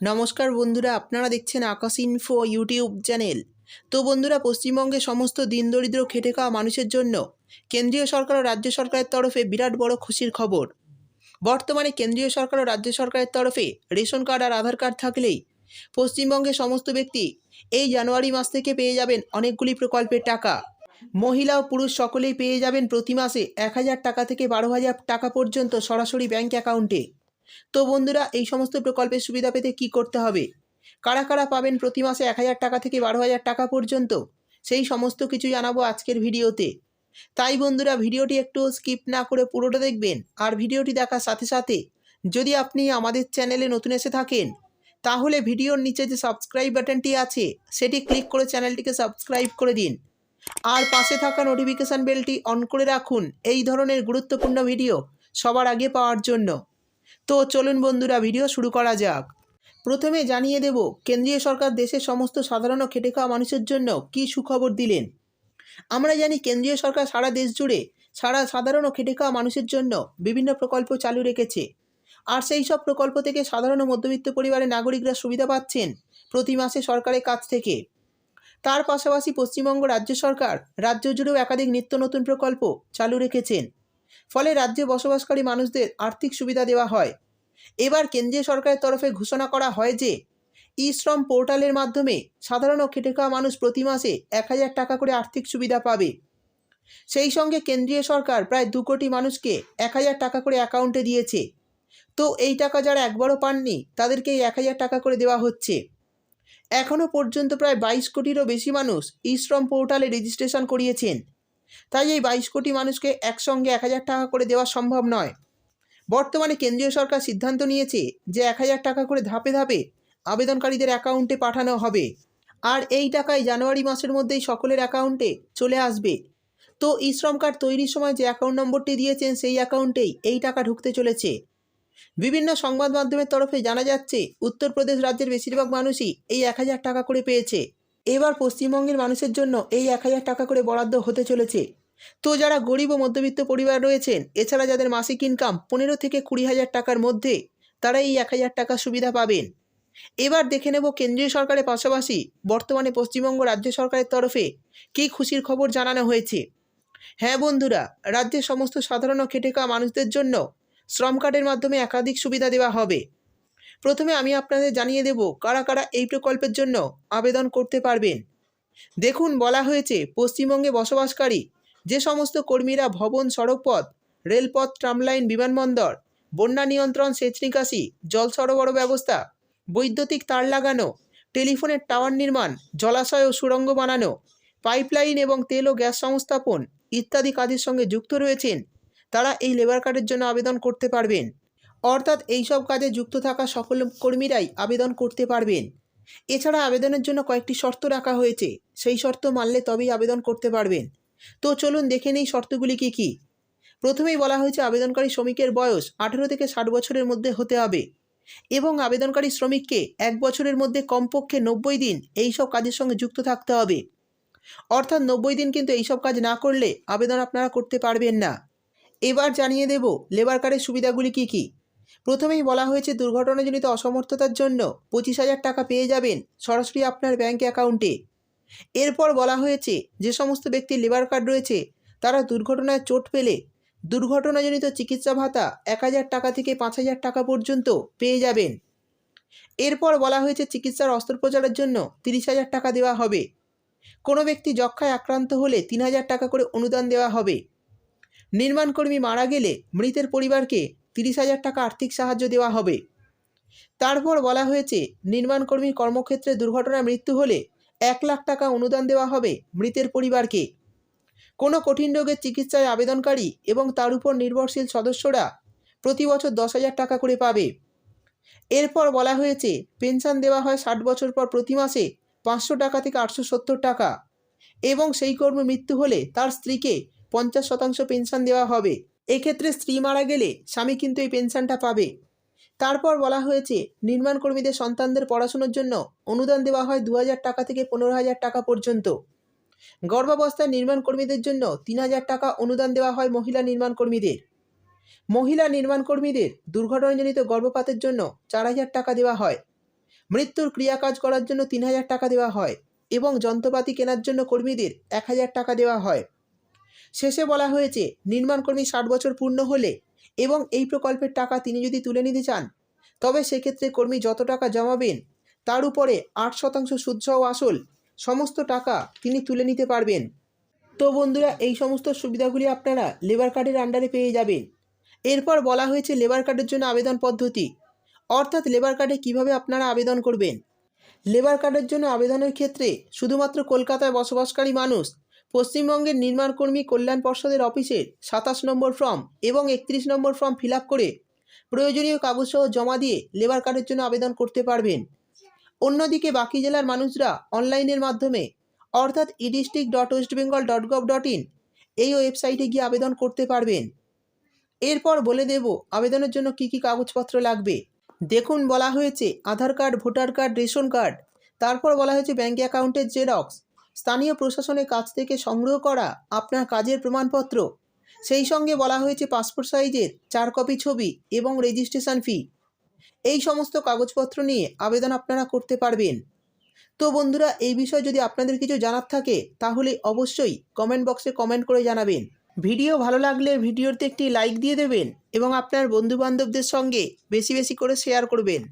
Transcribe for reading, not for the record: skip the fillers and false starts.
নমস্কার বন্ধুরা, আপনারা দেখছেন আকাশ ইনফো ইউটিউব চ্যানেল। তো বন্ধুরা, পশ্চিমবঙ্গে সমস্ত দিনদরিদ্র খেটে খাওয়া মানুষের জন্য কেন্দ্রীয় সরকার ও রাজ্য সরকারের তরফে বিরাট বড় খুশির খবর। বর্তমানে কেন্দ্রীয় সরকার ও রাজ্য সরকারের তরফে রেশন কার্ড আর আধার কার্ড থাকলেই পশ্চিমবঙ্গের সমস্ত ব্যক্তি এই জানুয়ারি মাস থেকে পেয়ে যাবেন অনেকগুলি প্রকল্পের টাকা। মহিলা ও পুরুষ সকলেই পেয়ে যাবেন প্রতি মাসে ১,০০০ টাকা থেকে ১২,০০০ টাকা পর্যন্ত সরাসরি ব্যাঙ্ক অ্যাকাউন্টে। তো বন্ধুরা, এই সমস্ত প্রকল্পের সুবিধা পেতে কি করতে হবে, কারা কারা পাবেন প্রতি মাসে ১,০০০ টাকা থেকে ১২,০০০ টাকা পর্যন্ত, সেই সমস্ত কিছু জানাবো আজকের ভিডিওতে। তাই বন্ধুরা, ভিডিওটি একটু স্কিপ না করে পুরোটা দেখবেন। আর ভিডিওটি দেখার সাথে সাথে যদি আপনি আমাদের চ্যানেলে নতুন এসে থাকেন, তাহলে ভিডিওর নিচে যে সাবস্ক্রাইব বাটনটি আছে সেটি ক্লিক করে চ্যানেলটিকে সাবস্ক্রাইব করে দিন। আর পাশে থাকা নোটিফিকেশান বেলটি অন করে রাখুন এই ধরনের গুরুত্বপূর্ণ ভিডিও সবার আগে পাওয়ার জন্য। তো চলুন বন্ধুরা, ভিডিও শুরু করা যাক। প্রথমে জানিয়ে দেব কেন্দ্রীয় সরকার দেশের সমস্ত সাধারণ ও খেটে খাওয়া মানুষের জন্য কী সুখবর দিলেন। আমরা জানি কেন্দ্রীয় সরকার সারা দেশ জুড়ে সাধারণ ও খেটে খাওয়া মানুষের জন্য বিভিন্ন প্রকল্প চালু রেখেছে। আর সেই সব প্রকল্প থেকে সাধারণ ও মধ্যবিত্ত পরিবারের নাগরিকরা সুবিধা পাচ্ছেন প্রতি মাসে সরকারের কাছ থেকে। তার পাশাপাশি পশ্চিমবঙ্গ রাজ্য সরকার রাজ্য জুড়েও একাধিক নিত্য নতুন প্রকল্প চালু রেখেছেন। ফলে রাজ্যে বসবাসকারী মানুষদের আর্থিক সুবিধা দেওয়া হয়। এবার কেন্দ্রীয় সরকারের তরফে ঘোষণা করা হয় যে ই শ্রম পোর্টালের মাধ্যমে সাধারণ ও খেটে খাওয়া মানুষ প্রতি মাসে ১,০০০ টাকা করে আর্থিক সুবিধা পাবে। সেই সঙ্গে কেন্দ্রীয় সরকার প্রায় ২ কোটি মানুষকে ১,০০০ টাকা করে অ্যাকাউন্টে দিয়েছে। তো এই টাকা যারা একবারও পাননি তাদেরকে এই ১,০০০ টাকা করে দেওয়া হচ্ছে। এখনও পর্যন্ত প্রায় ২২ কোটিরও বেশি মানুষ ই শ্রম পোর্টালে রেজিস্ট্রেশন করিয়েছেন। তাই এই ২২ কোটি মানুষকে একসঙ্গে ১,০০০ টাকা করে দেওয়া সম্ভব নয়। বর্তমানে কেন্দ্রীয় সরকার সিদ্ধান্ত নিয়েছে যে ১,০০০ টাকা করে ধাপে ধাপে আবেদনকারীদের অ্যাকাউন্টে পাঠানো হবে। আর এই টাকাই জানুয়ারি মাসের মধ্যেই সকলের অ্যাকাউন্টে চলে আসবে। তো ই শ্রম কার্ড তৈরির সময় যে অ্যাকাউন্ট নম্বরটি দিয়েছেন সেই অ্যাকাউন্টেই এই টাকা ঢুকতে চলেছে। বিভিন্ন সংবাদ মাধ্যমের তরফে জানা যাচ্ছে উত্তরপ্রদেশ রাজ্যের বেশিরভাগ মানুষই এই ১,০০০ টাকা করে পেয়েছে। এবার পশ্চিমবঙ্গের মানুষের জন্য এই ১,০০০ টাকা করে বরাদ্দ হতে চলেছে। তো যারা গরিব ও মধ্যবিত্ত পরিবার রয়েছেন, এছাড়া যাদের মাসিক ইনকাম ১৫ থেকে ২০,০০০ টাকার মধ্যে, তারা এই ১,০০০ টাকা সুবিধা পাবেন। এবার দেখে নেব কেন্দ্রীয় সরকারের পাশাপাশি বর্তমানে পশ্চিমবঙ্গ রাজ্য সরকারের তরফে কী খুশির খবর জানানো হয়েছে। হ্যাঁ বন্ধুরা, রাজ্যের সমস্ত সাধারণ ও খেটে খাওয়া মানুষদের জন্য শ্রম কার্ডের মাধ্যমে একাধিক সুবিধা দেওয়া হবে। প্রথমে আমি আপনাদের জানিয়ে দেব কারা কারা এই প্রকল্পের জন্য আবেদন করতে পারবেন। দেখুন, বলা হয়েছে পশ্চিমবঙ্গে বসবাসকারী যে সমস্ত কর্মীরা ভবন, সড়কপথ, রেলপথ, ট্রামলাইন, বিমানবন্দর, বন্যা নিয়ন্ত্রণ, সেচ নিকাশি, জল সরবরাহ ব্যবস্থা, বৈদ্যুতিক তার লাগানো, টেলিফোনের টাওয়ার নির্মাণ, জলাশয় ও সুড়ঙ্গ বানানো, পাইপলাইন এবং তেল ও গ্যাস সংস্থাপন ইত্যাদি কাজের সঙ্গে যুক্ত রয়েছেন, তারা এই লেবার কার্ডের জন্য আবেদন করতে পারবেন। অর্থাৎ এইসব কাজে যুক্ত থাকা সকল কর্মীরাই আবেদন করতে পারবেন। এছাড়া আবেদনের জন্য কয়েকটি শর্ত রাখা হয়েছে, সেই শর্ত মানলে তবেই আবেদন করতে পারবেন। তো চলুন দেখে নেই শর্তগুলি কী কী। প্রথমেই বলা হয়েছে আবেদনকারী শ্রমিকের বয়স ১৮ থেকে ৬০ বছরের মধ্যে হতে হবে এবং আবেদনকারী শ্রমিককে ১ বছরের মধ্যে কমপক্ষে ৯০ দিন এইসব কাজের সঙ্গে যুক্ত থাকতে হবে। অর্থাৎ ৯০ দিন কিন্তু এইসব কাজ না করলে আবেদন আপনারা করতে পারবেন না। এবার জানিয়ে দেব লেবার কার্ডের সুবিধাগুলি কী কী। প্রথমেই বলা হয়েছে দুর্ঘটনাজনিত অসমর্থতার জন্য ২৫,০০০ টাকা পেয়ে যাবেন সরাসরি আপনার ব্যাঙ্ক অ্যাকাউন্টে। এরপর বলা হয়েছে যে সমস্ত ব্যক্তির লেবার কার্ড রয়েছে তারা দুর্ঘটনায় চোট পেলে দুর্ঘটনাজনিত চিকিৎসা ভাতা ১,০০০ টাকা থেকে ৫,০০০ টাকা পর্যন্ত পেয়ে যাবেন। এরপর বলা হয়েছে চিকিৎসার অস্ত্রোপচারের জন্য ৩০,০০০ টাকা দেওয়া হবে। কোনো ব্যক্তি যক্ষ্মায় আক্রান্ত হলে ৩,০০০ টাকা করে অনুদান দেওয়া হবে। নির্মাণকর্মী মারা গেলে মৃতের পরিবারকে ৩০,০০০ টাকা আর্থিক সাহায্য দেওয়া হবে। তারপর বলা হয়েছে নির্মাণকর্মীর কর্মক্ষেত্রে দুর্ঘটনায় মৃত্যু হলে ১,০০,০০০ টাকা অনুদান দেওয়া হবে মৃতের পরিবারকে। কোনো কঠিন রোগের চিকিৎসায় আবেদনকারী এবং তার উপর নির্ভরশীল সদস্যরা প্রতি বছর ১০,০০০ টাকা করে পাবে। এরপর বলা হয়েছে পেনশন দেওয়া হয় ৬০ বছর পর প্রতি মাসে ৫০০ টাকা থেকে ৮৭০ টাকা এবং সেই কর্মী মৃত্যু হলে তার স্ত্রীকে ৫০% পেনশন দেওয়া হবে। এক্ষেত্রে স্ত্রী মারা গেলে স্বামী কিন্তু এই পেনশনটা পাবে। তারপর বলা হয়েছে নির্মাণ কর্মীদের সন্তানদের পড়াশোনার জন্য অনুদান দেওয়া হয় ২,০০০ টাকা থেকে ১৫,০০০ টাকা পর্যন্ত। গর্ভাবস্থায় নির্মাণ কর্মীদের জন্য ৩,০০০ টাকা অনুদান দেওয়া হয় মহিলা নির্মাণ কর্মীদের। মহিলা নির্মাণ কর্মীদের দুর্ঘটনাজনিত গর্ভপাতের জন্য ৪,০০০ টাকা দেওয়া হয়। মৃত্যুর ক্রিয়াকাজ করার জন্য ৩,০০০ টাকা দেওয়া হয় এবং যন্ত্রপাতি কেনার জন্য কর্মীদের ১,০০০ টাকা দেওয়া হয়। শেষে বলা হয়েছে নির্মাণকর্মী ৬০ বছর পূর্ণ হলে এবং এই প্রকল্পের টাকা তিনি যদি তুলে নিতে চান, তবে সেক্ষেত্রে কর্মী যত টাকা জমাবেন তার উপরে ৮% সুদসহ আসল সমস্ত টাকা তিনি তুলে নিতে পারবেন। তো বন্ধুরা, এই সমস্ত সুবিধাগুলি আপনারা লেবার কার্ডের আন্ডারে পেয়ে যাবেন। এরপর বলা হয়েছে লেবার কার্ডের জন্য আবেদন পদ্ধতি, অর্থাৎ লেবার কার্ডে কীভাবে আপনারা আবেদন করবেন। লেবার কার্ডের জন্য আবেদনের ক্ষেত্রে শুধুমাত্র কলকাতায় বসবাসকারী মানুষ পশ্চিমবঙ্গের নির্মাণকর্মী কল্যাণ পর্ষদের অফিসের ২৭ নম্বর ফর্ম এবং ৩১ নম্বর ফর্ম ফিল আপ করে প্রয়োজনীয় কাগজসহ জমা দিয়ে লেবার কার্ডের জন্য আবেদন করতে পারবেন। অন্যদিকে বাকি জেলার মানুষরা অনলাইনের মাধ্যমে অর্থাৎ edistrict.westbengal.gov.in এই ওয়েবসাইটে গিয়ে আবেদন করতে পারবেন। এরপর বলে দেব আবেদনের জন্য কী কী কাগজপত্র লাগবে। দেখুন, বলা হয়েছে Aadhaar card, voter card, ration card, তারপর বলা হয়েছে ব্যাঙ্ক অ্যাকাউন্টের জেরক্স, স্থানীয় প্রশাসনের কাছ থেকে সংগ্রহ করা আপনার কাজের প্রমাণপত্র, সেই সঙ্গে বলা হয়েছে পাসপোর্ট সাইজের 4 কপি ছবি এবং রেজিস্ট্রেশন ফি। এই সমস্ত কাগজপত্র নিয়ে আবেদন আপনারা করতে পারবেন। তো বন্ধুরা, এই বিষয়ে যদি আপনাদের কিছু জানার থাকে তাহলে অবশ্যই কমেন্ট বক্সে কমেন্ট করে জানাবেন। ভিডিও ভালো লাগলে ভিডিওতে একটি লাইক দিয়ে দেবেন এবং আপনার বন্ধুবান্ধবদের সঙ্গে বেশি বেশি করে শেয়ার করবেন।